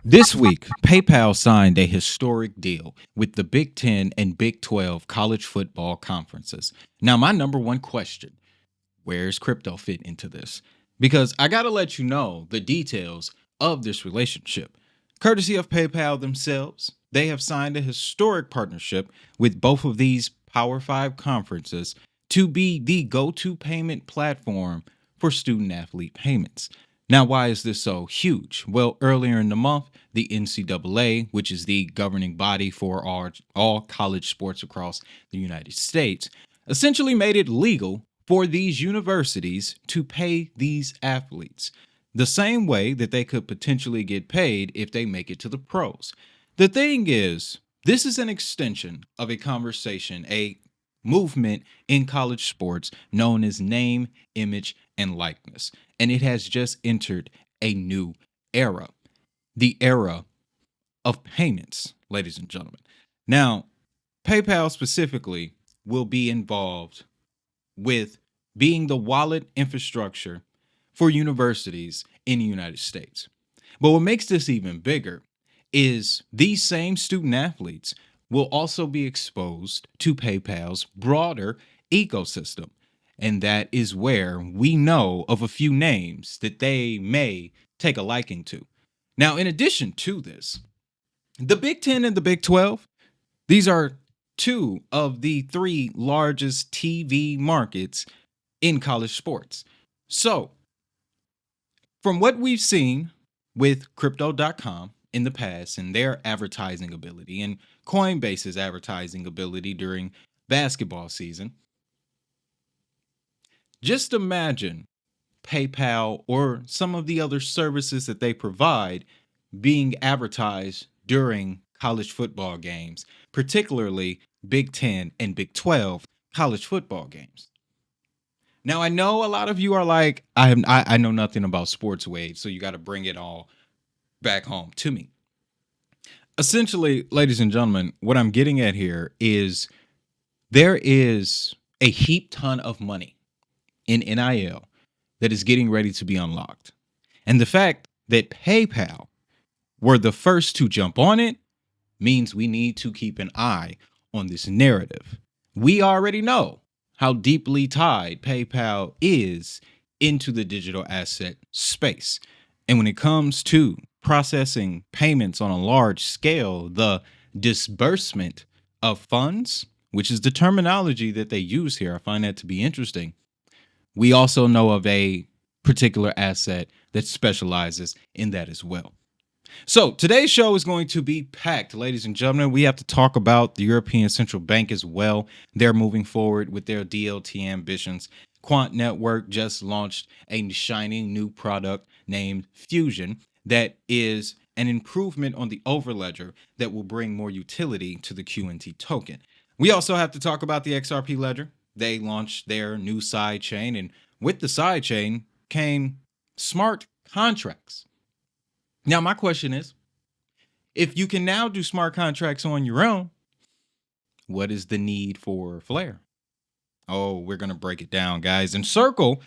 This week, PayPal signed a historic deal with the Big 10 and Big 12 college football conferences. Now, my number one question, where's crypto fit into this? Because I got to let you know the details of this relationship. Courtesy of PayPal themselves, they have signed a historic partnership with both of these Power 5 conferences to be the go-to payment platform for student athlete payments. Now, why is this so huge? Well, earlier in the month, the NCAA, which is the governing body for all college sports across the United States, essentially made it legal for these universities to pay these athletes the same way that they could potentially get paid if they make it to the pros. The thing is, this is an extension of a conversation, a movement in college sports known as name, image, and likeness. And it has just entered a new era, the era of payments, ladies and gentlemen. Now, PayPal specifically will be involved with being the wallet infrastructure for universities in the United States. But what makes this even bigger is these same student athletes will also be exposed to PayPal's broader ecosystem. And that is where we know of a few names that they may take a liking to. Now, in addition to this, the Big 10 and the Big 12, these are two of the three largest TV markets in college sports. So, from what we've seen with crypto.com in the past and their advertising ability and Coinbase's advertising ability during basketball season, just imagine PayPal or some of the other services that they provide being advertised during college football games, particularly Big 10 and Big 12 college football games. Now, I know a lot of you are like, I know nothing about sports, Wade, so you got to bring it all back home to me. Essentially, ladies and gentlemen, what I'm getting at here is there is a heap ton of money in NIL that is getting ready to be unlocked. And the fact that PayPal were the first to jump on it means we need to keep an eye on this narrative. We already know how deeply tied PayPal is into the digital asset space. And when it comes to processing payments on a large scale, the disbursement of funds, which is the terminology that they use here, I find that to be interesting. We also know of a particular asset that specializes in that as well. So today's show is going to be packed, ladies and gentlemen. We have to talk about the European Central Bank as well. They're moving forward with their DLT ambitions. Quant Network just launched a shining new product named Fusion that is an improvement on the overledger that will bring more utility to the QNT token. We also have to talk about the XRP ledger. They launched their new sidechain, and with the sidechain came smart contracts. Now, my question is, if you can now do smart contracts on your own, what is the need for Flare? Oh, we're going to break it down, guys. And Circle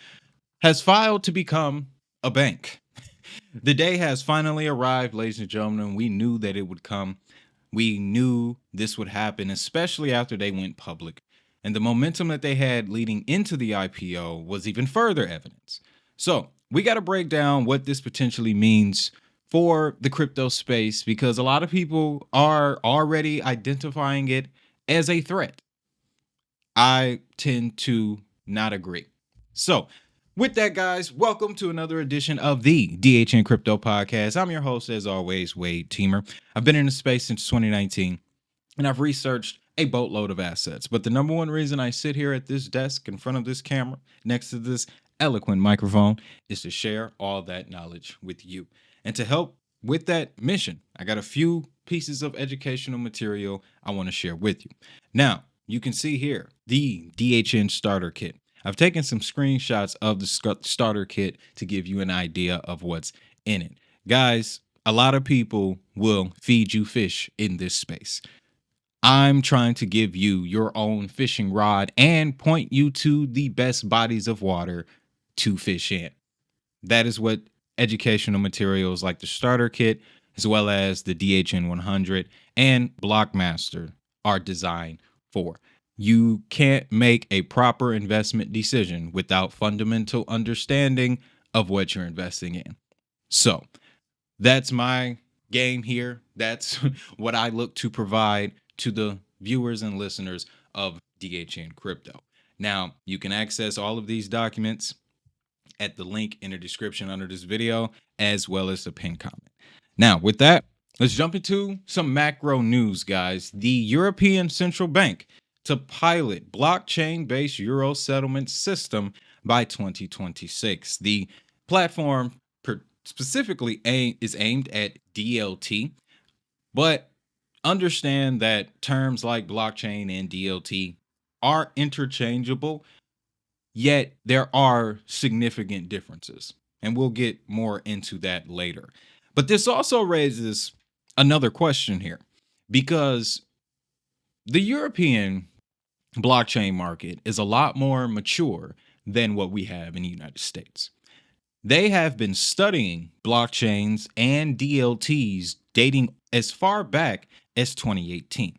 has filed to become a bank. The day has finally arrived, ladies and gentlemen. We knew that it would come. We knew this would happen, especially after they went public. And the momentum that they had leading into the IPO was even further evidence. So we got to break down what this potentially means for the crypto space, because a lot of people are already identifying it as a threat. I tend to not agree. So with that, guys, welcome to another edition of the DHN Crypto Podcast. I'm your host, as always, Wade Teamer. I've been in the space since 2019, and I've researched a boatload of assets. But the number one reason I sit here at this desk in front of this camera, next to this eloquent microphone, is to share all that knowledge with you. And to help with that mission, I got a few pieces of educational material I want to share with you. Now, you can see here the DHN starter kit. I've taken some screenshots of the starter kit to give you an idea of what's in it. Guys, a lot of people will feed you fish in this space. I'm trying to give you your own fishing rod and point you to the best bodies of water to fish in. That is what educational materials like the starter kit as well as the DHN 100 and Blockmaster are designed for. You can't make a proper investment decision without fundamental understanding of what you're investing in. So that's my game here. That's what I look to provide to the viewers and listeners of DHN Crypto. Now, you can access all of these documents at the link in the description under this video, as well as the pinned comment. Now, with that, let's jump into some macro news, guys. The European Central Bank to pilot blockchain-based euro settlement system by 2026. The platform specifically is aimed at DLT, but understand that terms like blockchain and DLT are interchangeable, yet there are significant differences, and we'll get more into that later. But this also raises another question here, because the European blockchain market is a lot more mature than what we have in the United States. They have been studying blockchains and DLTs dating as far back as 2018.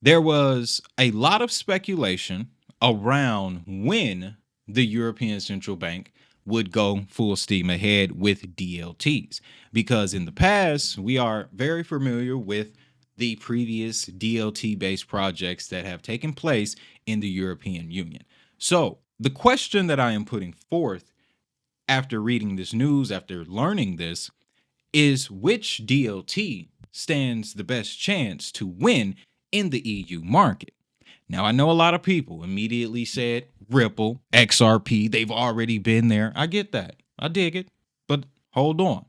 There was a lot of speculation around when the European Central Bank would go full steam ahead with DLTs, because in the past, we are very familiar with the previous DLT-based projects that have taken place in the European Union. So the question that I am putting forth after reading this news, after learning this, is which DLT stands the best chance to win in the EU market? Now, I know a lot of people immediately said Ripple, XRP, they've already been there. I get that. I dig it. But hold on.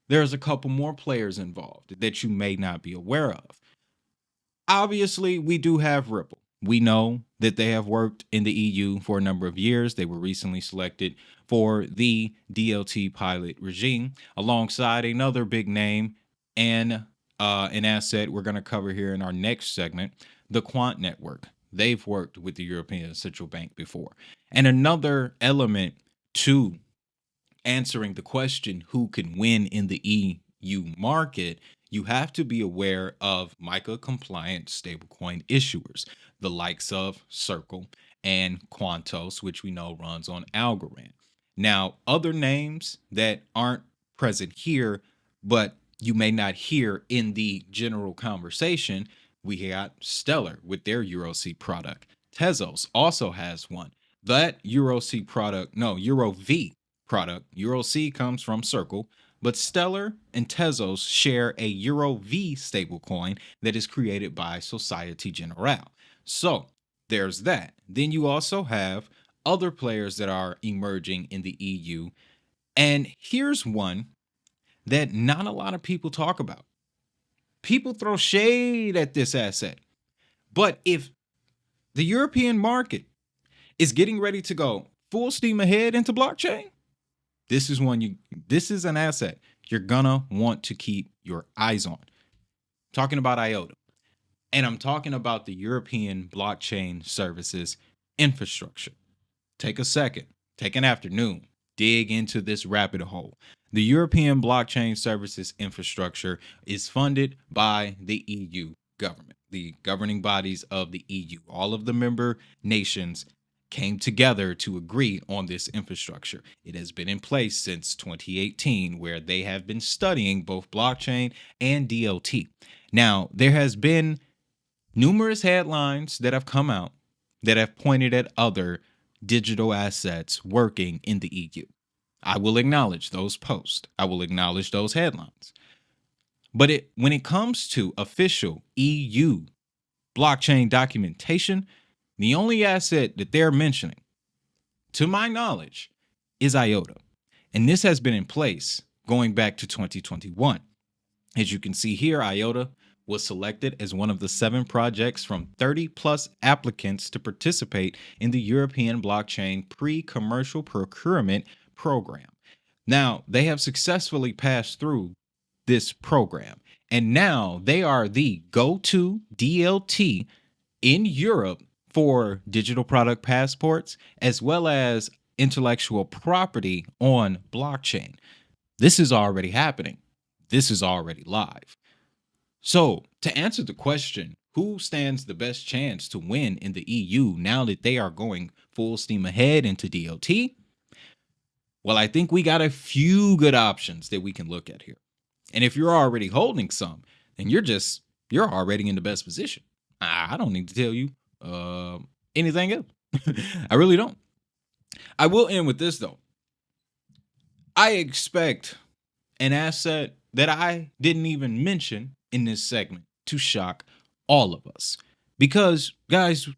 There's a couple more players involved that you may not be aware of. Obviously, we do have Ripple. We know that they have worked in the EU for a number of years. They were recently selected for the DLT pilot regime alongside another big name and an asset we're going to cover here in our next segment, the Quant network. They've worked with the European Central Bank before. And another element to answering the question who can win in the EU market, you have to be aware of MiCA compliant stablecoin issuers, the likes of Circle and Quantos, which we know runs on Algorand. Now, other names that aren't present here, but you may not hear in the general conversation, we got Stellar with their EuroC product. Tezos also has one. That EuroC product, no, EuroV product, EuroC comes from Circle, but Stellar and Tezos share a EuroV stablecoin that is created by Societe Generale. So there's that. Then you also have other players that are emerging in the EU. And here's one that not a lot of people talk about. People throw shade at this asset. But if the European market is getting ready to go full steam ahead into blockchain, this is an asset you're gonna want to keep your eyes on. I'm talking about IOTA. And I'm talking about the European blockchain services infrastructure. Take a second, take an afternoon, dig into this rabbit hole. The European blockchain services infrastructure is funded by the EU government, the governing bodies of the EU. All of the member nations came together to agree on this infrastructure. It has been in place since 2018, where they have been studying both blockchain and DLT. Now, there has been numerous headlines that have come out that have pointed at other digital assets working in the EU. I will acknowledge those posts. I will acknowledge those headlines. But when it comes to official EU blockchain documentation, the only asset that they're mentioning, to my knowledge, is IOTA. And this has been in place going back to 2021. As you can see here, IOTA was selected as one of the 7 projects from 30 plus applicants to participate in the European blockchain pre-commercial procurement program. Now, they have successfully passed through this program, and now they are the go-to DLT in Europe for digital product passports, as well as intellectual property on blockchain. This is already happening. this is already live. So, to answer the question, who stands the best chance to win in the EU now that they are going full steam ahead into DLT? Well, I think we got a few good options that we can look at here. And if you're already holding some, then you're already in the best position. I don't need to tell you anything else. I really don't. I will end with this though. I expect an asset that I didn't even mention in this segment to shock all of us. Because, guys,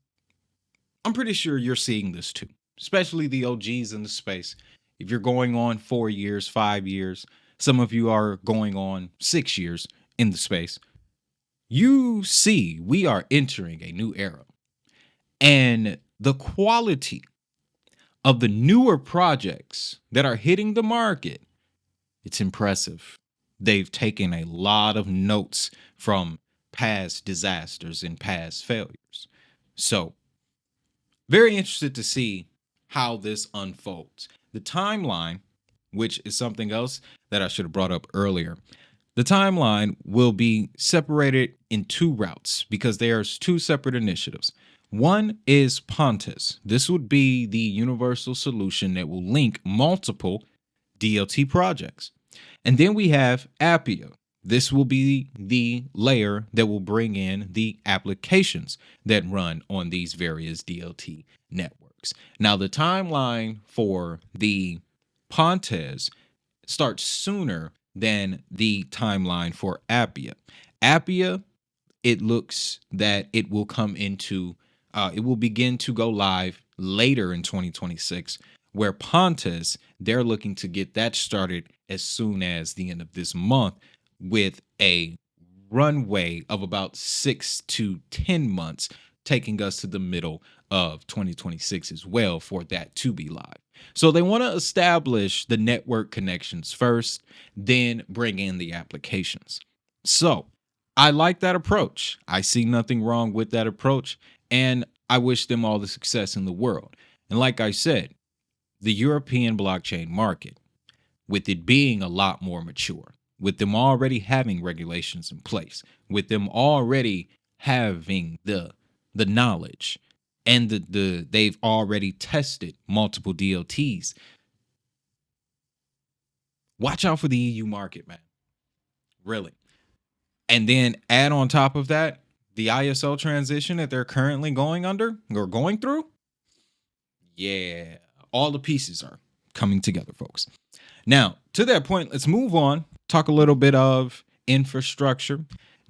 I'm pretty sure you're seeing this too, especially the OGs in the space. If you're going on 4 years, 5 years, some of you are going on 6 years in the space, you see we are entering a new era. And the quality of the newer projects that are hitting the market, it's impressive. They've taken a lot of notes from past disasters and past failures. So, very interested to see how this unfolds. The timeline, which is something else that I should have brought up earlier, the timeline will be separated in two routes because there's two separate initiatives. One is Pontes. This would be the universal solution that will link multiple DLT projects. And then we have Appia. This will be the layer that will bring in the applications that run on these various DLT networks. Now, the timeline for the Pontes starts sooner than the timeline for Appia. Appia, it looks that it will it will begin to go live later in 2026, where Pontes, they're looking to get that started as soon as the end of this month with a runway of about 6 to 10 months, taking us to the middle of 2026 as well for that to be live. So they want to establish the network connections first, then bring in the applications. So I like that approach. I see nothing wrong with that approach, and I wish them all the success in the world. And like I said, the European blockchain market, with it being a lot more mature, with them already having regulations in place, with them already having the knowledge, and they've already tested multiple DLTs. Watch out for the EU market, man. Really. And then add on top of that the ISO transition that they're currently going under or going through. Yeah, all the pieces are coming together, folks. Now, to that point, let's move on. Talk a little bit of infrastructure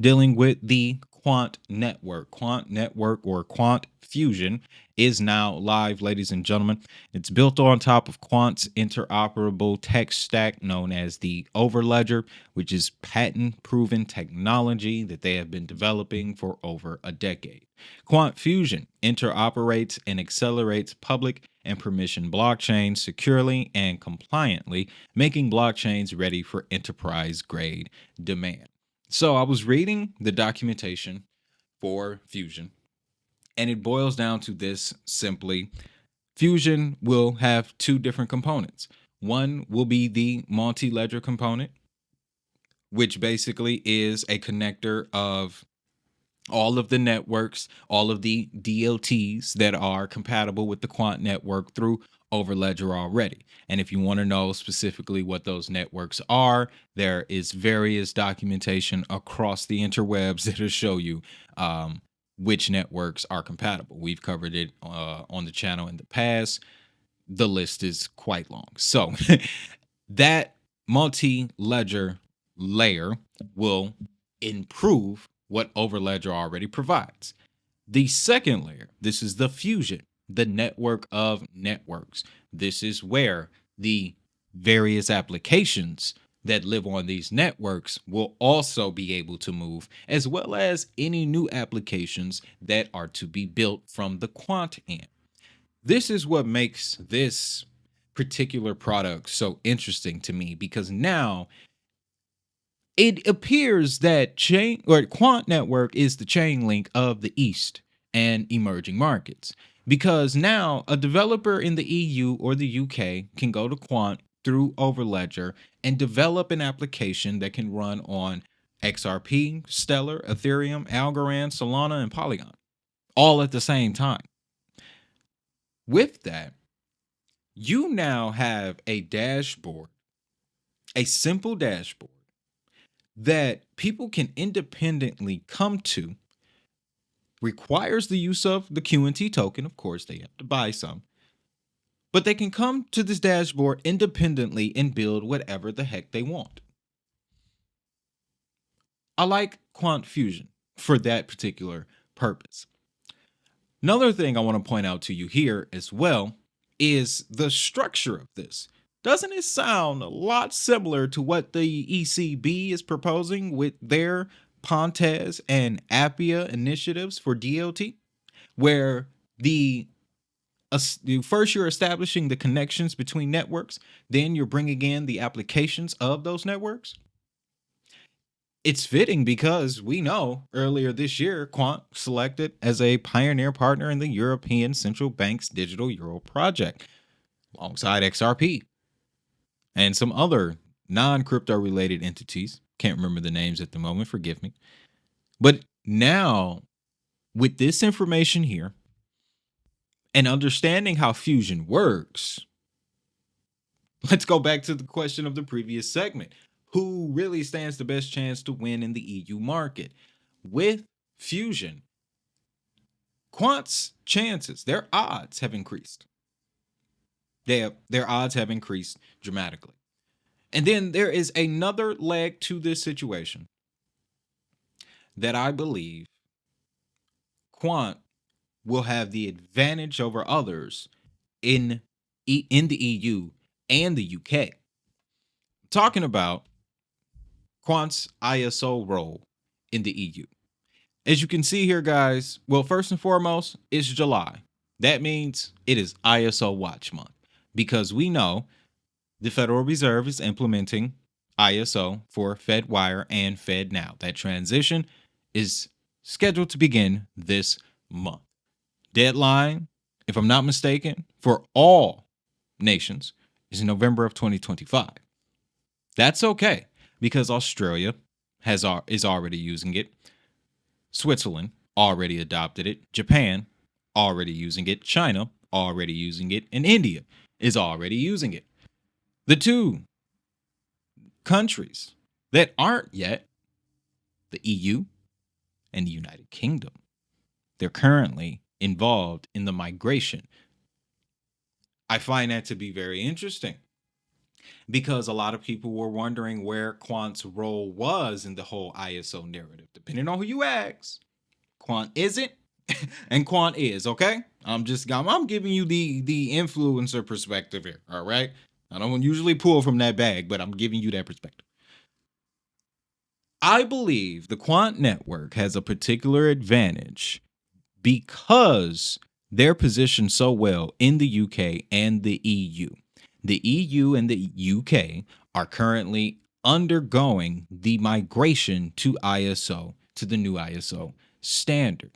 dealing with the Quant network. Quant network, or Quant Fusion, is now live, ladies and gentlemen. It's built on top of Quant's interoperable tech stack known as the Overledger, which is patent-proven technology that they have been developing for over a decade. Quant Fusion interoperates and accelerates public and permission blockchains securely and compliantly, making blockchains ready for enterprise-grade demand. So I was reading the documentation for Fusion, and it boils down to this simply. Fusion will have two different components. One will be the multi-ledger component, which basically is a connector of all of the networks, all of the DLTs that are compatible with the Quant network through Overledger already. And if you want to know specifically what those networks are, there is various documentation across the interwebs that'll show you which networks are compatible. We've covered it on the channel in the past. The list is quite long. So that multi-ledger layer will improve what Overledger already provides. The second layer, this is the Fusion, the network of networks. This is where the various applications that live on these networks will also be able to move, as well as any new applications that are to be built from the Quant end. This is what makes this particular product so interesting to me, because now it appears that Quant Network is the chain link of the East and emerging markets, because now a developer in the EU or the UK can go to Quant through Overledger and develop an application that can run on XRP, Stellar, Ethereum, Algorand, Solana, and Polygon all at the same time. With that, you now have a dashboard, a simple dashboard that people can independently come to. Requires the use of the QNT token. Of course, they have to buy some. But they can come to this dashboard independently and build whatever the heck they want. I like Quant Fusion for that particular purpose. Another thing I want to point out to you here as well is the structure of this. Doesn't it sound a lot similar to what the ECB is proposing with their Pontes and Appia initiatives for DOT, where first you're establishing the connections between networks, then you're bringing in the applications of those networks? It's fitting because we know earlier this year, Quant selected as a pioneer partner in the European Central Bank's Digital Euro project, alongside XRP and some other non-crypto related entities. Can't remember the names at the moment, forgive me. But now, with this information here, and understanding how Fusion works, let's go back to the question of the previous segment. Who really stands the best chance to win in the EU market? With Fusion, Quant's chances, their odds have increased. Their odds have increased dramatically. And then there is another leg to this situation that I believe Quant will have the advantage over others in the EU and the UK. Talking about Quant's ISO role in the EU. As you can see here, guys, well, first and foremost, it's July. That means it is ISO Watch Month, because we know the Federal Reserve is implementing ISO for FedWire and FedNow. That transition is scheduled to begin this month. Deadline, if I'm not mistaken, for all nations is in November of 2025. That's okay, because Australia is already using it. Switzerland already adopted it. Japan already using it. China already using it. And India is already using it. The two countries that aren't yet, the EU and the United Kingdom, they're currently involved in the migration. I find that to be very interesting, because a lot of people were wondering where Quant's role was in the whole ISO narrative. Depending on who you ask, Quant isn't and Quant is, okay? I'm giving you the influencer perspective here, all right? I don't usually pull from that bag, but I'm giving you that perspective. I believe the Quant network has a particular advantage because they're positioned so well in the UK and the EU. The EU and the UK are currently undergoing the migration to ISO, to the new ISO standard.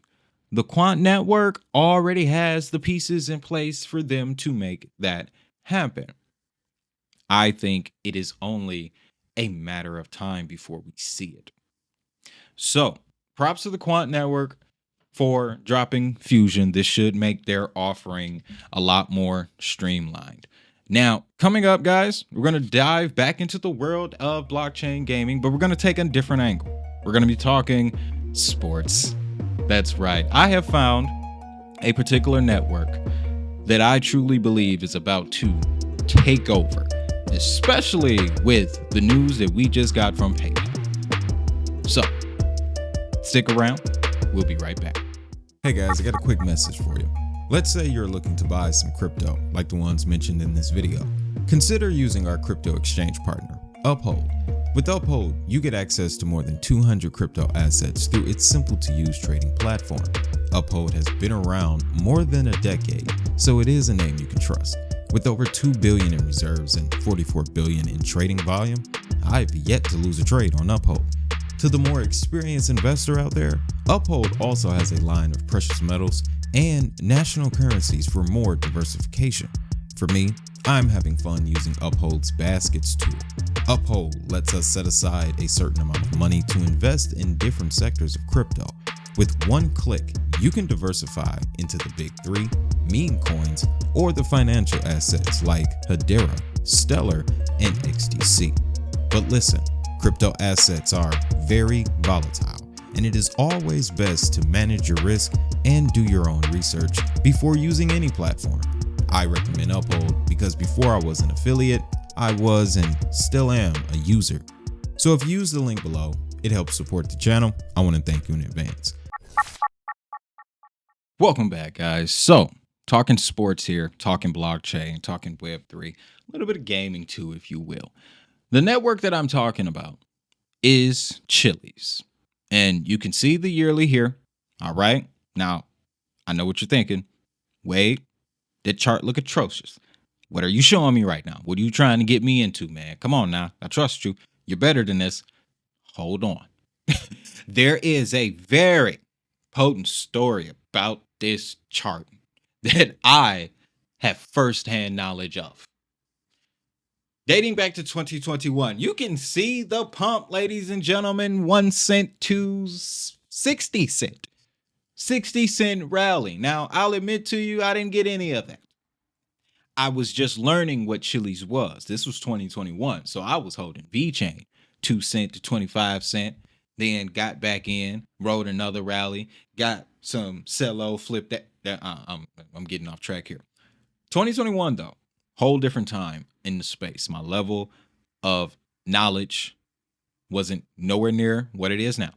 The Quant network already has the pieces in place for them to make that happen. I think it is only a matter of time before we see it. So, props to the Quant network for dropping Fusion. This should make their offering a lot more streamlined. Now, coming up, guys, we're going to dive back into the world of blockchain gaming, but we're going to take a different angle. We're going to be talking sports. That's right. I have found a particular network that I truly believe is about to take over, especially with the news that we just got from PayPal. So, stick around. We'll be right back. Hey guys, I got a quick message for you. Let's say you're looking to buy some crypto, like the ones mentioned in this video. Consider using our crypto exchange partner, Uphold. With Uphold, you get access to more than 200 crypto assets through its simple-to-use trading platform. Uphold has been around more than a decade, so it is a name you can trust. With over $2 billion in reserves and $44 billion in trading volume, I've yet to lose a trade on Uphold. To the more experienced investor out there, Uphold also has a line of precious metals and national currencies for more diversification. For me, I'm having fun using Uphold's baskets tool. Uphold lets us set aside a certain amount of money to invest in different sectors of crypto. With one click, you can diversify into the big three, meme coins, or the financial assets like Hedera, Stellar, and XTC. But listen, crypto assets are very volatile, and it is always best to manage your risk and do your own research before using any platform. I recommend Uphold because before I was an affiliate, I was and still am a user. So if you use the link below, it helps support the channel. I want to thank you in advance. Welcome back, guys. So, talking sports here, talking blockchain, talking Web3, a little bit of gaming too, if you will. The network that I'm talking about is Chiliz. And you can see the yearly here. All right. Now, I know what you're thinking. Wait, that chart look atrocious. What are you showing me right now? What are you trying to get me into, man? Come on now. I trust you. You're better than this. Hold on. There is a very potent story about this chart that I have firsthand knowledge of. Dating back to 2021, you can see the pump, ladies and gentlemen, 1 cent to 60 cent. 60 cent rally. Now, I'll admit to you, I didn't get any of that. I was just learning what Chiliz was. This was 2021, so I was holding VeChain, 2 cent to 25 cent. Then got back in, rode another rally, got some sell-low, flipped that. I'm getting off track here. 2021 though, whole different time in the space. My level of knowledge wasn't nowhere near what it is now.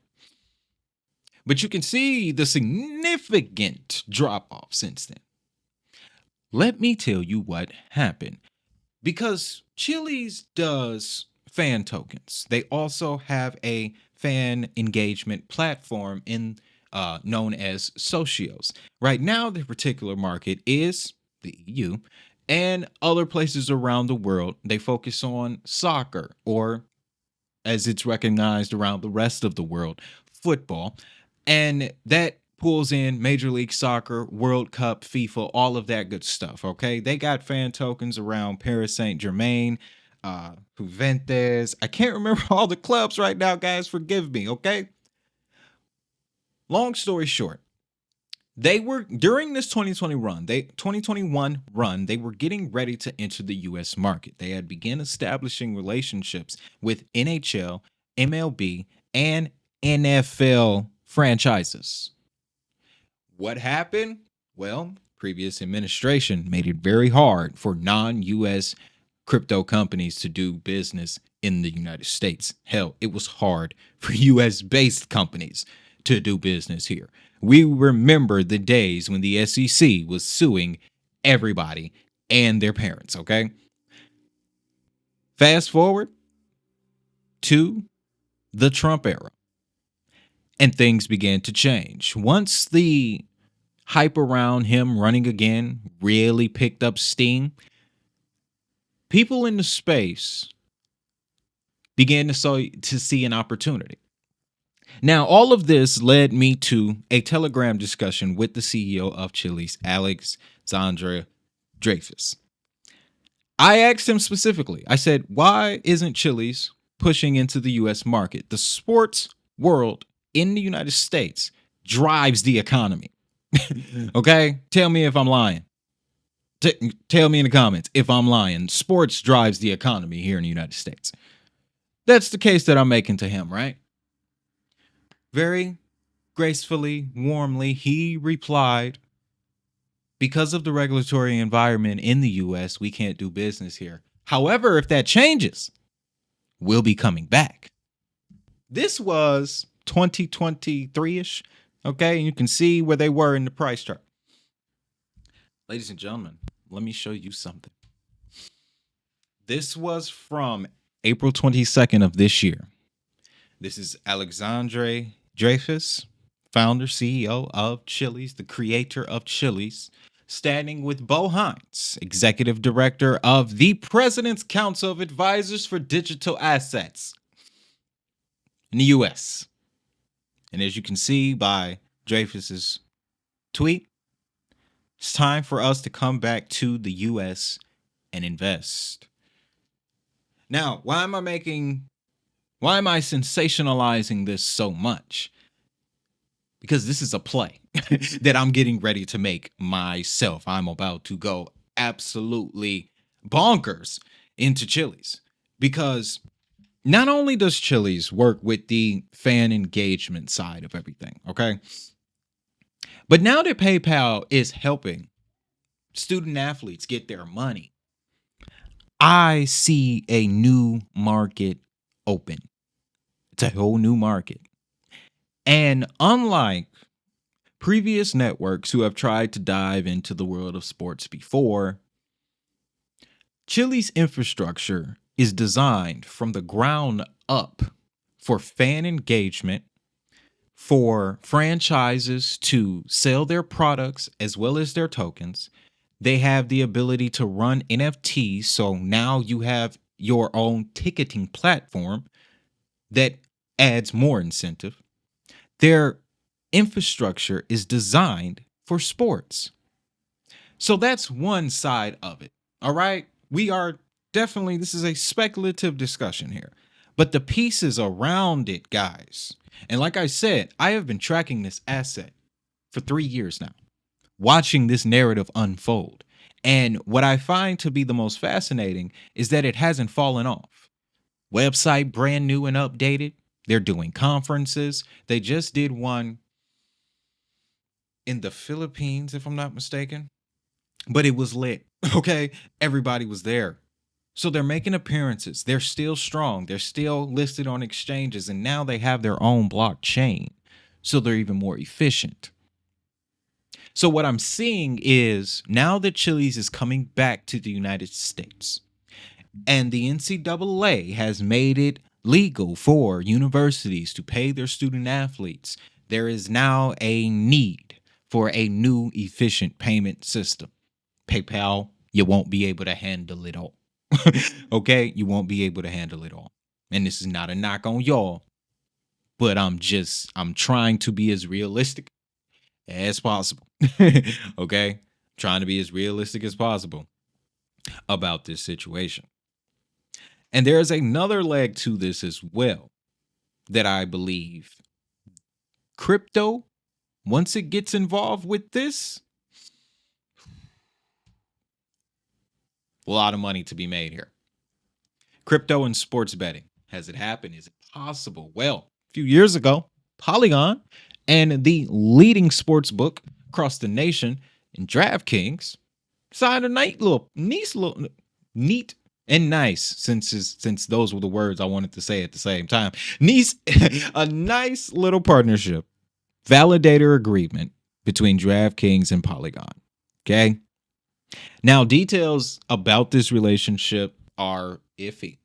But you can see the significant drop-off since then. Let me tell you what happened. Because Chiliz does fan tokens, they also have a fan engagement platform known as Socios. Right now, the particular market is the EU and other places around the world. They focus on soccer, or as it's recognized around the rest of the world, football. And that pulls in Major League Soccer, World Cup, FIFA, all of that good stuff, okay? They got fan tokens around Paris Saint-Germain, Juventus. I can't remember all the clubs right now, guys. Forgive me, okay? Long story short, they were during this 2021 run, they were getting ready to enter the US market. They had begun establishing relationships with NHL, MLB, and NFL franchises. What happened? Well, previous administration made it very hard for non-US crypto companies to do business in the United States. Hell, it was hard for US-based companies to do business here. We remember the days when the SEC was suing everybody and their parents, okay? Fast forward to the Trump era, and things began to change. Once the hype around him running again really picked up steam, people in the space began to see an opportunity. Now, all of this led me to a Telegram discussion with the CEO of Chiliz, Alexandre Dreyfus. I asked him specifically, I said, why isn't Chiliz pushing into the US market? The sports world in the United States drives the economy. Okay? Tell me if I'm lying. Tell me in the comments if I'm lying. Sports drives the economy here in the United States. That's the case that I'm making to him, right? Very gracefully, warmly, he replied, because of the regulatory environment in the US, we can't do business here. However, if that changes, we'll be coming back. This was 2023-ish, okay? And you can see where they were in the price chart. Ladies and gentlemen, let me show you something. This was from April 22nd of this year. This is Alexandre Dreyfus, founder, CEO of Chiliz, the creator of Chiliz, standing with Bo Hines, executive director of the President's Council of Advisors for Digital Assets in the US. And as you can see by Dreyfus's tweet, it's time for us to come back to the US and invest. Now, why am I sensationalizing this so much? Because this is a play that I'm getting ready to make myself. I'm about to go absolutely bonkers into Chiliz, because not only does Chiliz work with the fan engagement side of everything, okay? But now that PayPal is helping student athletes get their money, I see a new market open. It's a whole new market. And unlike previous networks who have tried to dive into the world of sports before, Chiliz infrastructure is designed from the ground up for fan engagement, for franchises to sell their products as well as their tokens. They have the ability to run NFTs, so now you have your own ticketing platform that adds more incentive. Their infrastructure is designed for sports. So that's one side of it. All right. We are definitely, this is a speculative discussion here, but the pieces around it, guys. And like I said, I have been tracking this asset for 3 years now, watching this narrative unfold. And what I find to be the most fascinating is that it hasn't fallen off. Website brand new and updated. They're doing conferences. They just did one in the Philippines, if I'm not mistaken, but it was lit. Okay. Everybody was there. So they're making appearances. They're still strong. They're still listed on exchanges, and now they have their own blockchain. So they're even more efficient. So what I'm seeing is now that Chiliz is coming back to the United States, and the NCAA has made it legal for universities to pay their student athletes, there is now a need for a new efficient payment system. PayPal, you won't be able to handle it all. Okay? You won't be able to handle it all. And this is not a knock on y'all, but I'm trying to be as realistic as possible. Okay? Trying to be as realistic as possible about this situation. And there's another leg to this as well that I believe crypto, once it gets involved with this, a lot of money to be made here. Crypto and sports betting. Has it happened? Is it possible? Well, a few years ago, Polygon and the leading sports book across the nation in DraftKings signed a neat and nice, since those were the words I wanted to say at the same time. A nice little partnership, validator agreement between DraftKings and Polygon. Okay. Now, details about this relationship are iffy.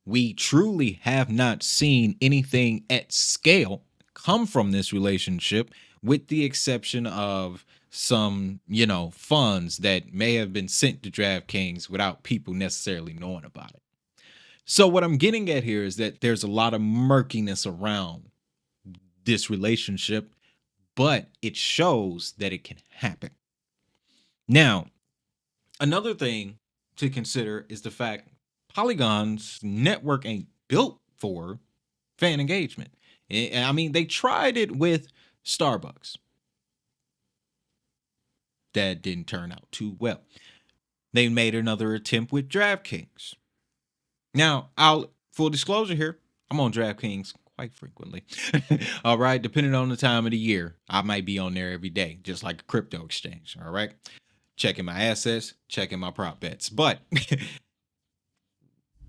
We truly have not seen anything at scale come from this relationship, with the exception of some, funds that may have been sent to DraftKings without people necessarily knowing about it. So what I'm getting at here is that there's a lot of murkiness around this relationship, but it shows that it can happen. Now, another thing to consider is the fact Polygon's network ain't built for fan engagement. I mean, they tried it with Starbucks. That didn't turn out too well. They made another attempt with DraftKings. Now, full disclosure here, I'm on DraftKings quite frequently. All right, depending on the time of the year, I might be on there every day, just like a crypto exchange. All right, checking my assets, checking my prop bets. But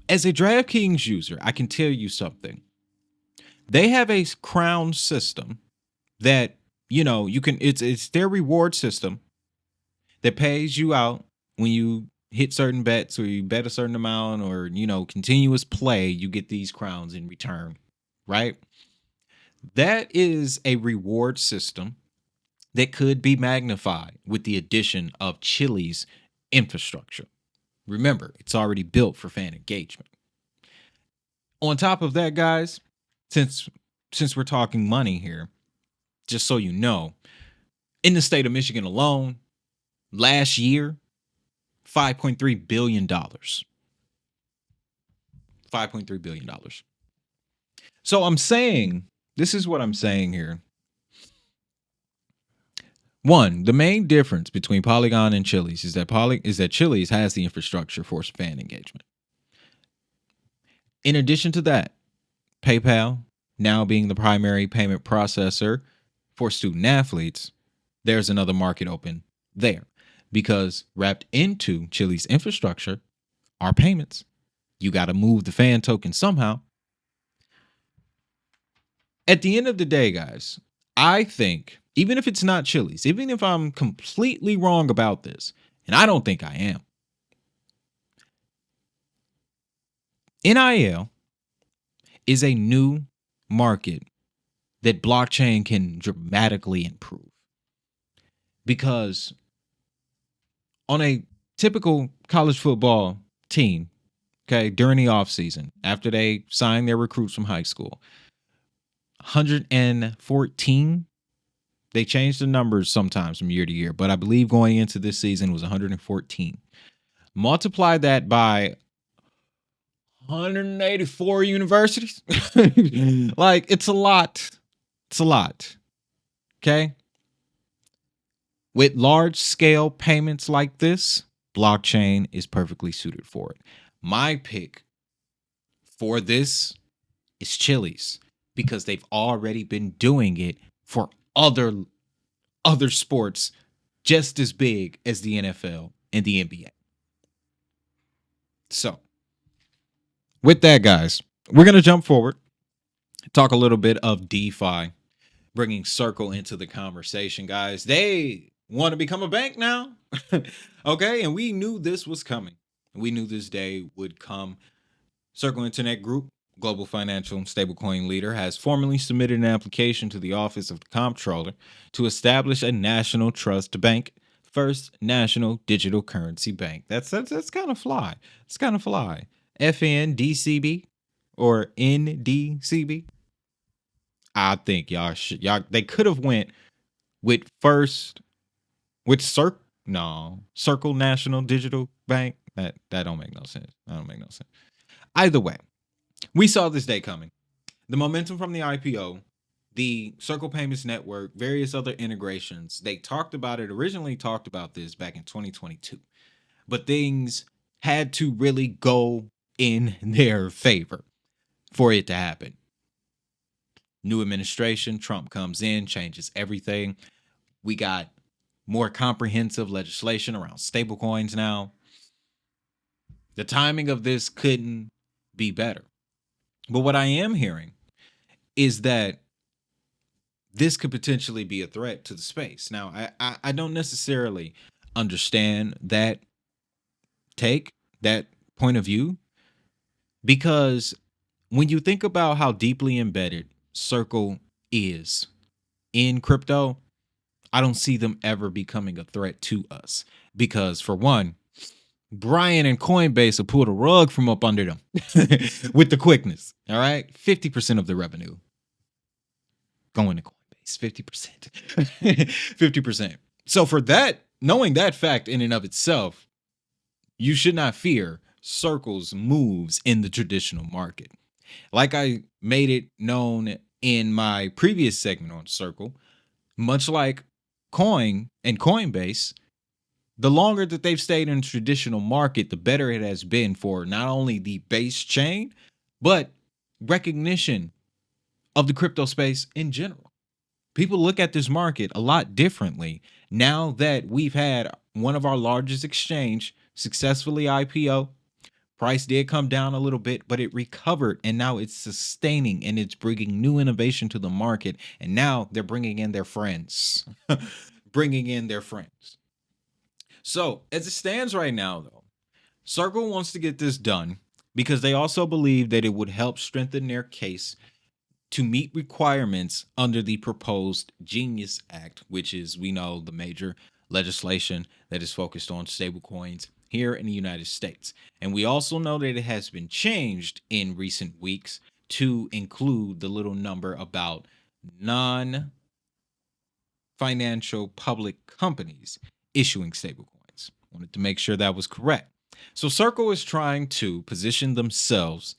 as a DraftKings user, I can tell you something. They have a crown system that, you can, it's their reward system that pays you out when you hit certain bets, or you bet a certain amount, or, continuous play, you get these crowns in return, right? That is a reward system that could be magnified with the addition of Chiliz infrastructure. Remember, it's already built for fan engagement. On top of that, guys, since we're talking money here, just so you know, in the state of Michigan alone, last year, $5.3 billion. $5.3 billion. So I'm saying, this is what I'm saying here. One, the main difference between Polygon and Chiliz is that Chiliz has the infrastructure for fan engagement. In addition to that, PayPal now being the primary payment processor for student athletes, there's another market open there, because wrapped into Chiliz infrastructure are payments. You got to move the fan token somehow. At the end of the day, guys, I think, even if it's not Chiliz, even if I'm completely wrong about this, and I don't think I am, NIL is a new market that blockchain can dramatically improve. Because on a typical college football team, okay, during the offseason, after they sign their recruits from high school, 114, they changed the numbers sometimes from year to year, but I believe going into this season was 114. Multiply that by 184 universities. Like, it's a lot. It's a lot. Okay? With large scale payments like this, blockchain is perfectly suited for it. My pick for this is Chiliz, because they've already been doing it for other sports just as big as the NFL and the NBA. So, with that, guys, we're going to jump forward, talk a little bit of DeFi, bringing Circle into the conversation, guys. They want to become a bank now. Okay, and we knew this was coming. We knew this day would come. Circle Internet Group, global financial and stablecoin leader, has formally submitted an application to the Office of the Comptroller to establish a national trust bank, first national digital currency bank. That's kind of fly. It's kind of fly. FNDCB or NDCB. I think y'all they could have went with Circle National Digital Bank. That don't make no sense. That don't make no sense. Either way, we saw this day coming. The momentum from the IPO, the Circle Payments Network, various other integrations, they originally talked about this back in 2022. But things had to really go in their favor for it to happen. New administration, Trump comes in, changes everything. We got more comprehensive legislation around stablecoins now. The timing of this couldn't be better. But what I am hearing is that this could potentially be a threat to the space. Now, I don't necessarily understand that point of view, because when you think about how deeply embedded Circle is in crypto, I don't see them ever becoming a threat to us. Because for one, Brian and Coinbase will pull the rug from up under them with the quickness. All right. 50% of the revenue going to Coinbase. 50%. 50%. So for that, knowing that fact in and of itself, you should not fear Circle's moves in the traditional market. Like I made it known in my previous segment on Circle, much like Coin and Coinbase, the longer that they've stayed in the traditional market, the better it has been for not only the base chain, but recognition of the crypto space in general. People look at this market a lot differently now that we've had one of our largest exchange successfully IPO. Price did come down a little bit, but it recovered, and now it's sustaining, and it's bringing new innovation to the market. And now they're bringing in their friends, So as it stands right now, though, Circle wants to get this done because they also believe that it would help strengthen their case to meet requirements under the proposed Genius Act, which is, we know, the major legislation that is focused on stablecoins here in the United States. And we also know that it has been changed in recent weeks to include the little number about non-financial public companies issuing stablecoins. Wanted to make sure that was correct. So Circle is trying to position themselves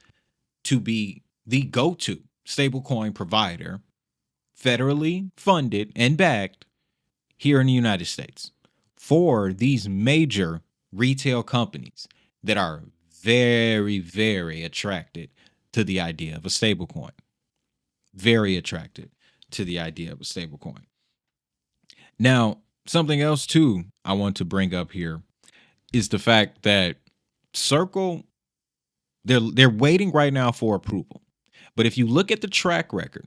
to be the go-to stablecoin provider, federally funded and backed here in the United States for these major retail companies that are very, very attracted to the idea of a stablecoin. Very attracted to the idea of a stablecoin. Now, something else too I want to bring up here is the fact that Circle, they're waiting right now for approval. But if you look at the track record,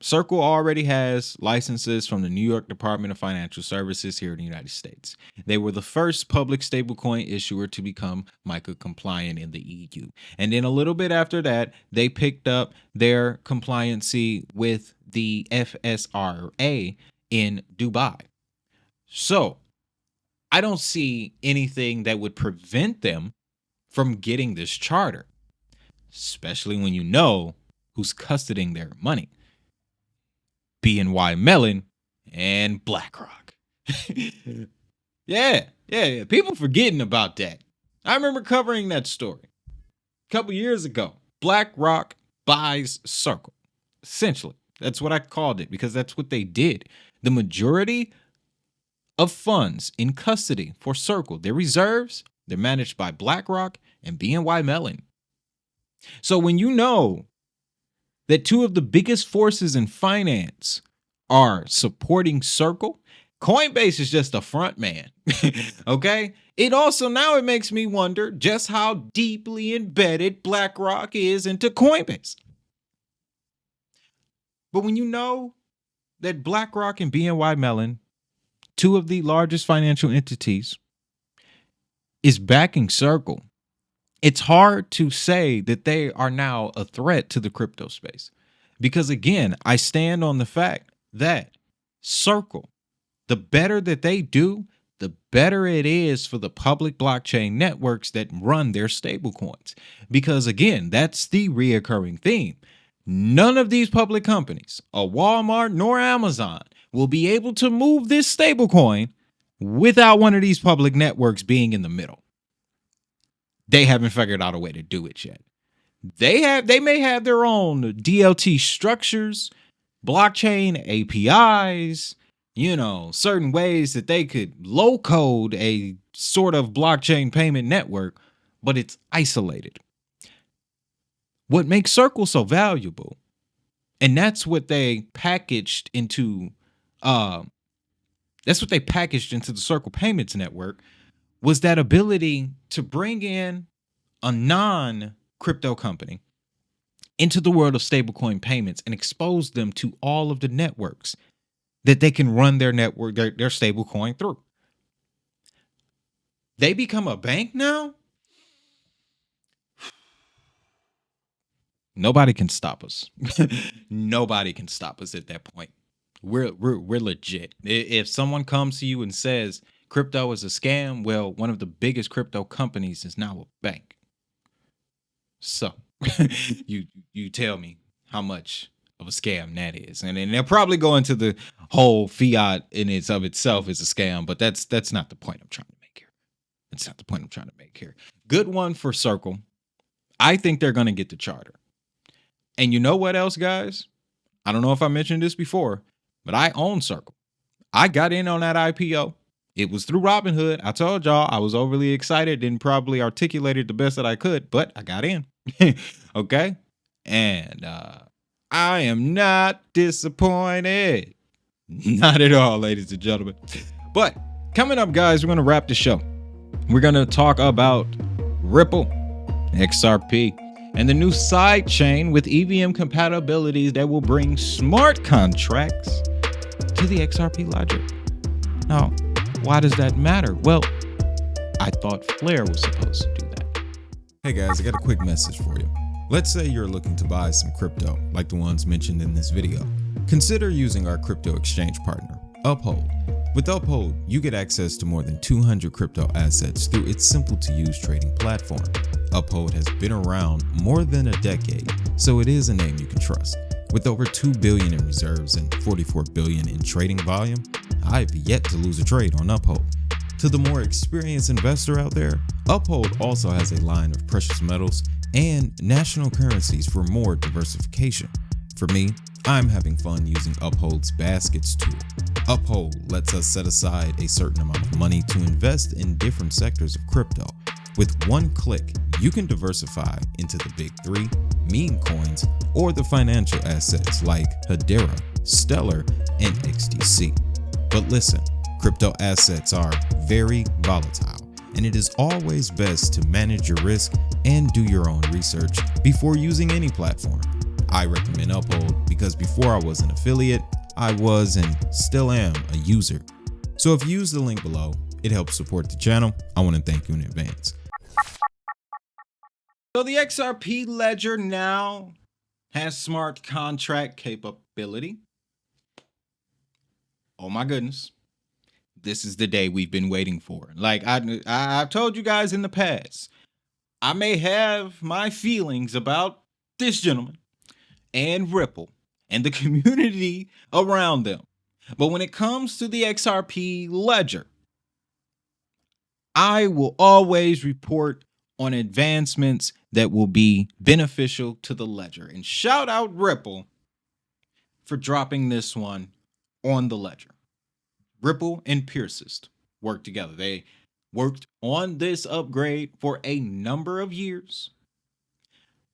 Circle already has licenses from the New York Department of Financial Services here in the United States. They were the first public stablecoin issuer to become MiCA compliant in the EU. And then a little bit after that, they picked up their compliancy with the FSRA in Dubai. So I don't see anything that would prevent them from getting this charter, especially when you know who's custodying their money. BNY Mellon and BlackRock. Yeah. People forgetting about that. I remember covering that story a couple years ago. BlackRock buys Circle. Essentially, that's what I called it because that's what they did. The majority of funds in custody for Circle, their reserves, they're managed by BlackRock and BNY Mellon. So when you know that two of the biggest forces in finance are supporting Circle, Coinbase is just a front man. Okay? It makes me wonder just how deeply embedded BlackRock is into Coinbase. But when you know that BlackRock and BNY Mellon, two of the largest financial entities, is backing Circle, it's hard to say that they are now a threat to the crypto space. Because again, I stand on the fact that Circle, the better that they do, the better it is for the public blockchain networks that run their stablecoins. Because again, that's the reoccurring theme. None of these public companies, a Walmart nor Amazon, will be able to move this stablecoin without one of these public networks being in the middle. They haven't figured out a way to do it yet. They may have their own DLT structures, blockchain APIs, certain ways that they could low code a sort of blockchain payment network, but it's isolated. What makes Circle so valuable, and that's what they packaged into the Circle Payments Network, was that ability to bring in a non-crypto company into the world of stablecoin payments and expose them to all of the networks that they can run their network, their stablecoin through. They become a bank now? Nobody can stop us. Nobody can stop us at that point. We're legit. If someone comes to you and says crypto is a scam, well, one of the biggest crypto companies is now a bank. So you tell me how much of a scam that is. And then they'll probably go into the whole fiat in itself is a scam, but that's not the point I'm trying to make here. That's not the point I'm trying to make here. Good one for Circle. I think they're going to get the charter. And you know what else, guys? I don't know if I mentioned this before, but I own Circle. I got in on that IPO. It was through Robinhood. I told y'all I was overly excited and probably articulated the best that I could, but I got in. Okay? And I am not disappointed. Not at all, ladies and gentlemen. But coming up, guys, we're going to wrap the show. We're going to talk about Ripple, XRP, and the new Sidechain with EVM compatibilities that will bring smart contracts to the XRP logic. Now, why does that matter? Well, I thought Flare was supposed to do that. Hey guys, I got a quick message for you. Let's say you're looking to buy some crypto, like the ones mentioned in this video. Consider using our crypto exchange partner, Uphold. With Uphold, you get access to more than 200 crypto assets through its simple-to-use trading platform. Uphold has been around more than a decade, so it is a name you can trust. With over $2 billion in reserves and $44 billion in trading volume, I've yet to lose a trade on Uphold. To the more experienced investor out there, Uphold also has a line of precious metals and national currencies for more diversification. For me, I'm having fun using Uphold's baskets tool. Uphold lets us set aside a certain amount of money to invest in different sectors of crypto. With one click, you can diversify into the big three, meme coins, or the financial assets like Hedera, Stellar, and XTC. But listen, crypto assets are very volatile, and it is always best to manage your risk and do your own research before using any platform. I recommend Uphold because before I was an affiliate, I was and still am a user. So if you use the link below, it helps support the channel. I want to thank you in advance. So the XRP ledger now has smart contract capability. Oh my goodness. This is the day we've been waiting for. Like I've told you guys in the past, I may have my feelings about this gentleman and Ripple and the community around them. But when it comes to the XRP ledger, I will always report on advancements that will be beneficial to the ledger. And shout out Ripple for dropping this one on the ledger. Ripple and Persist worked together. They worked on this upgrade for a number of years.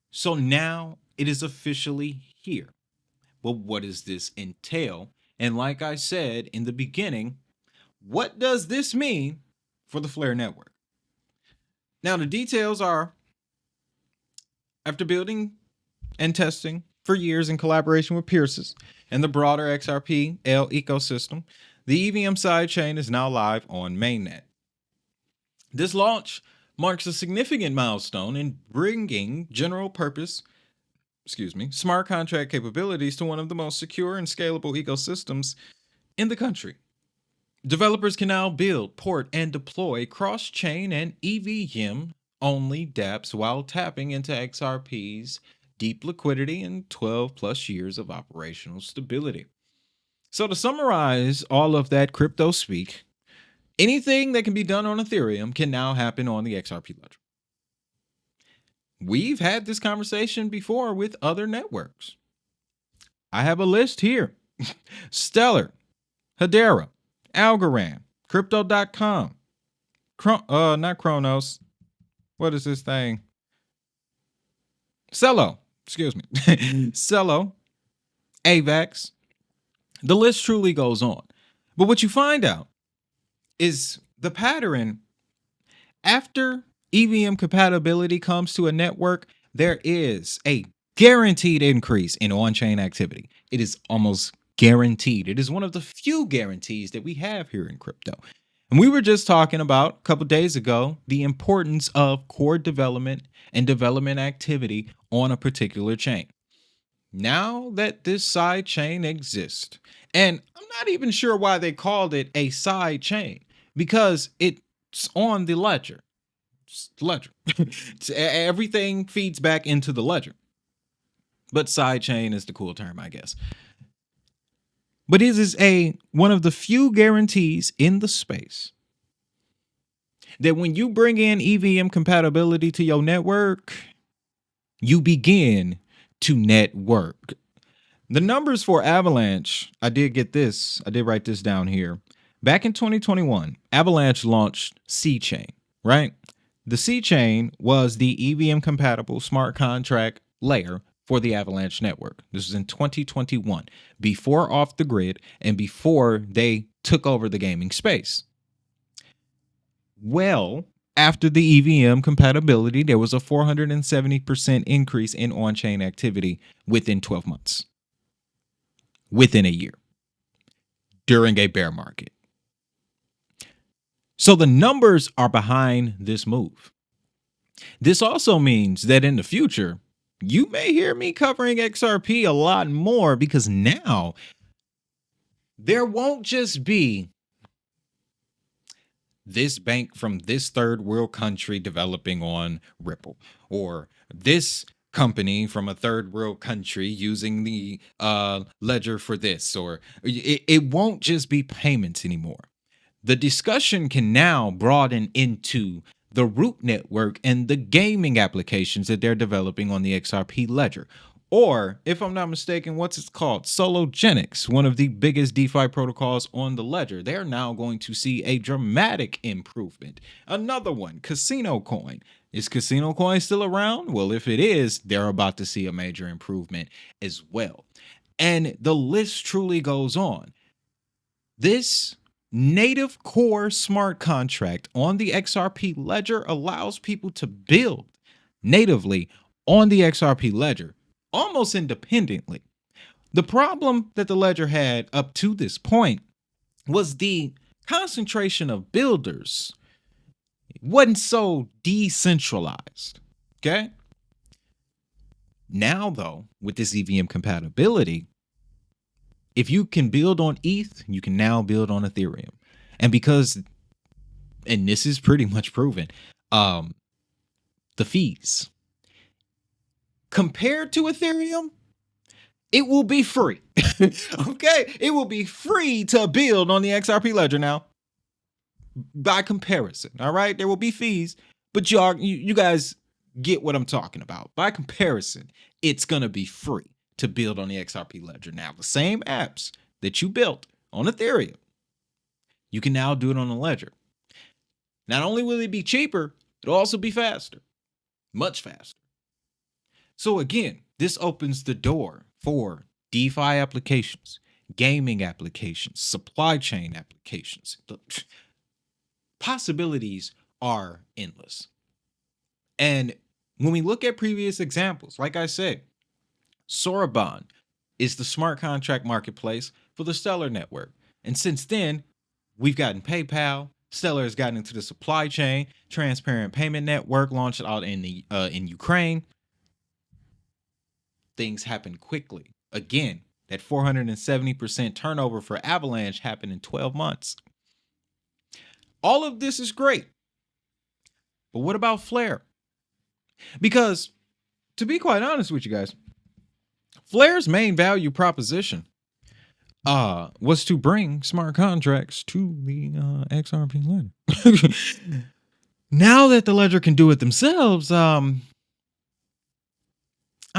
So now it is officially here. But what does this entail? And like I said in the beginning, what does this mean for the Flare network? Now, the details are, after building and testing for years in collaboration with Persist and the broader XRP L ecosystem, the EVM sidechain is now live on mainnet. This launch marks a significant milestone in bringing smart contract capabilities to one of the most secure and scalable ecosystems in the country. Developers can now build, port, and deploy cross-chain and EVM-only dApps while tapping into XRP's deep liquidity and 12 plus years of operational stability. So to summarize all of that crypto speak, anything that can be done on Ethereum can now happen on the XRP ledger. We've had this conversation before with other networks. I have a list here. Stellar, Hedera, Algorand, Crypto.com, not Chronos. What is this thing? Cello, Cello, AVAX. The list truly goes on. But what you find out is the pattern. After EVM compatibility comes to a network, there is a guaranteed increase in on-chain activity. It is almost guaranteed. It is one of the few guarantees that we have here in crypto. And we were just talking about a couple days ago the importance of core development and development activity on a particular chain. Now that this side chain exists, and I'm not even sure why they called it a side chain, because it's on the ledger. It's the ledger. Everything feeds back into the ledger. But side chain is the cool term, I guess. But it is one of the few guarantees in the space that when you bring in EVM compatibility to your network, you begin to network. The numbers for Avalanche, I did write this down here. Back in 2021, Avalanche launched Sidechain, right? The Sidechain was the EVM compatible smart contract layer for the Avalanche network. This was in 2021, before Off the Grid and before they took over the gaming space. Well, after the EVM compatibility, there was a 470% increase in on-chain activity within 12 months, within a year, during a bear market. So the numbers are behind this move. This also means that in the future, you may hear me covering XRP a lot more, because now there won't just be this bank from this third world country developing on Ripple, or this company from a third world country using the ledger for this, or it won't just be payments anymore. The discussion can now broaden into the root network and the gaming applications that they're developing on the XRP ledger. Or, if I'm not mistaken, what's it called? Sologenics, one of the biggest DeFi protocols on the ledger. They're now going to see a dramatic improvement. Another one, Casino Coin. Is Casino Coin still around? Well, if it is, they're about to see a major improvement as well. And the list truly goes on. This native core smart contract on the XRP ledger allows people to build natively on the XRP ledger, almost independently. The problem that the ledger had up to this point was the concentration of builders. It wasn't so decentralized. Okay. Now, though, with this EVM compatibility, if you can build on ETH, you can now build on Ethereum. And because, and this is pretty much proven, the fees compared to Ethereum, it will be free. Okay, it will be free to build on the XRP ledger now. By comparison, all right, there will be fees, but you guys get what I'm talking about. By comparison, it's gonna be free to build on the XRP ledger. Now, the same apps that you built on Ethereum, you can now do it on the ledger. Not only will it be cheaper, it'll also be faster, much faster. So again, this opens the door for DeFi applications, gaming applications, supply chain applications. The possibilities are endless. And when we look at previous examples, like I said, Sorabon is the smart contract marketplace for the Stellar network. And since then, we've gotten PayPal. Stellar has gotten into the supply chain, transparent payment network launched out in Ukraine. Things happen quickly. Again, that 470% turnover for Avalanche happened in 12 months. All of this is great. But what about Flare? Because to be quite honest with you guys, Flare's main value proposition was to bring smart contracts to the XRP ledger. Now that the ledger can do it themselves, I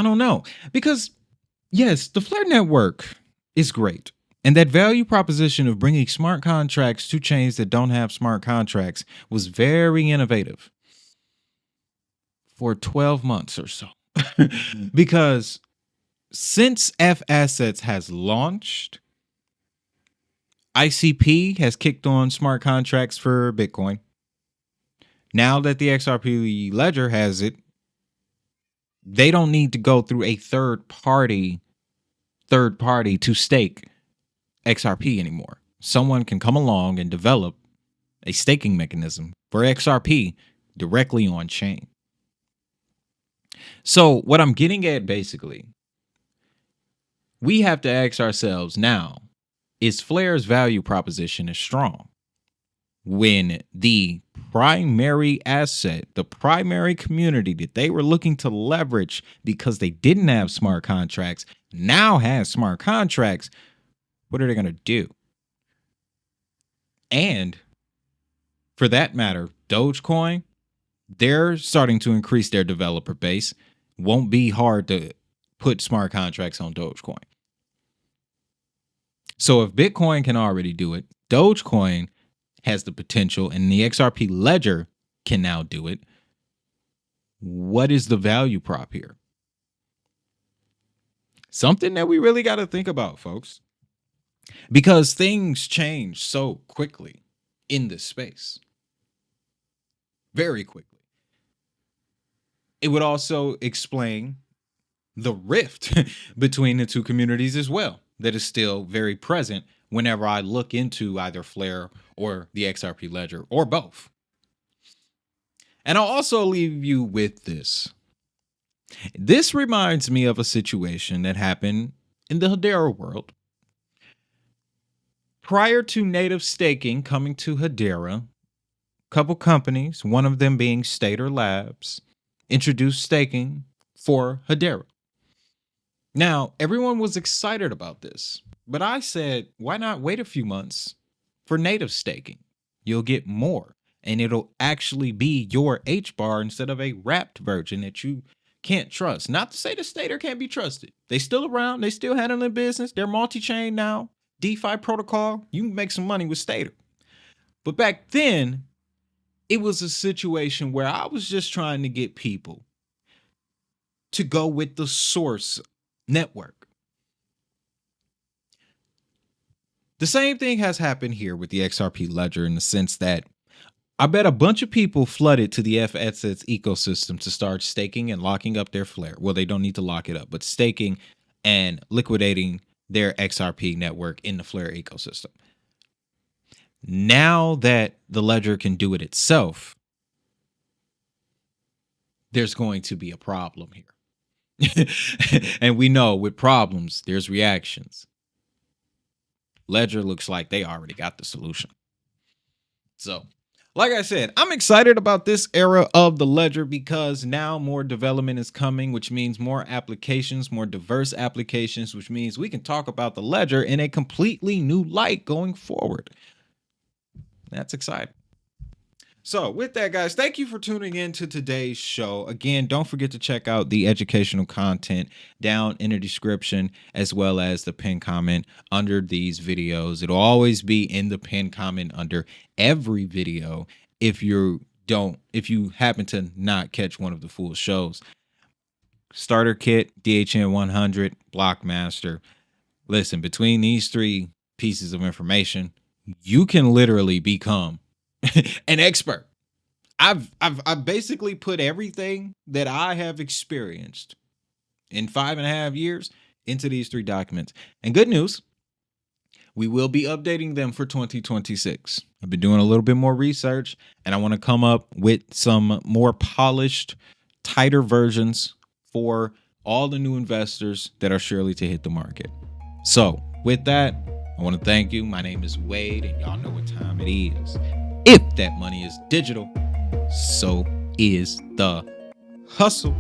don't know. Because, yes, the Flare network is great. And that value proposition of bringing smart contracts to chains that don't have smart contracts was very innovative for 12 months or so. Because since F Assets has launched, ICP has kicked on smart contracts for Bitcoin. Now that the XRP ledger has it, they don't need to go through a third party to stake XRP anymore. Someone can come along and develop a staking mechanism for XRP directly on chain. So what I'm getting at basically, we have to ask ourselves now, is Flare's value proposition is strong when the primary asset, the primary community that they were looking to leverage because they didn't have smart contracts, now has smart contracts? What are they going to do? And for that matter, Dogecoin, they're starting to increase their developer base. Won't be hard to put smart contracts on Dogecoin. So if Bitcoin can already do it, Dogecoin has the potential, and the XRP ledger can now do it. What is the value prop here? Something that we really got to think about, folks. Because things change so quickly in this space. Very quickly. It would also explain the rift between the two communities as well, that is still very present whenever I look into either Flare or the XRP ledger, or both. And I'll also leave you with this. This reminds me of a situation that happened in the Hedera world. Prior to native staking coming to Hedera, a couple companies, one of them being Stater Labs, introduced staking for Hedera. Now, everyone was excited about this, but I said, why not wait a few months for native staking? you'll get more. And it'll actually be your H bar instead of a wrapped version that you can't trust. Not to say the Stater can't be trusted. They still around. They still handling business. They're multi-chain now. DeFi protocol. You can make some money with Stater. But back then, it was a situation where I was just trying to get people to go with the source network. The same thing has happened here with the XRP ledger in the sense that I bet a bunch of people flooded to the FSS ecosystem to start staking and locking up their Flare. Well, they don't need to lock it up, but staking and liquidating their XRP network in the Flare ecosystem. Now that the ledger can do it itself, there's going to be a problem here. And we know with problems, there's reactions. Ledger looks like they already got the solution. So, like I said, I'm excited about this era of the ledger because now more development is coming, which means more applications, more diverse applications, which means we can talk about the ledger in a completely new light going forward. That's exciting. So with that, guys, thank you for tuning in to today's show. Again, don't forget to check out the educational content down in the description, as well as the pinned comment under these videos. It'll always be in the pinned comment under every video if you happen to not catch one of the full shows. Starter kit, DHN 100, Blockmaster. Listen, between these three pieces of information, you can literally become an expert. I've basically put everything that I have experienced in 5.5 years into these 3 documents. And good news, we will be updating them for 2026. I've been doing a little bit more research, and I want to come up with some more polished, tighter versions for all the new investors that are surely to hit the market. So with that, I want to thank you. My name is Wade, and y'all know what time it is. If that money is digital, so is the hustle.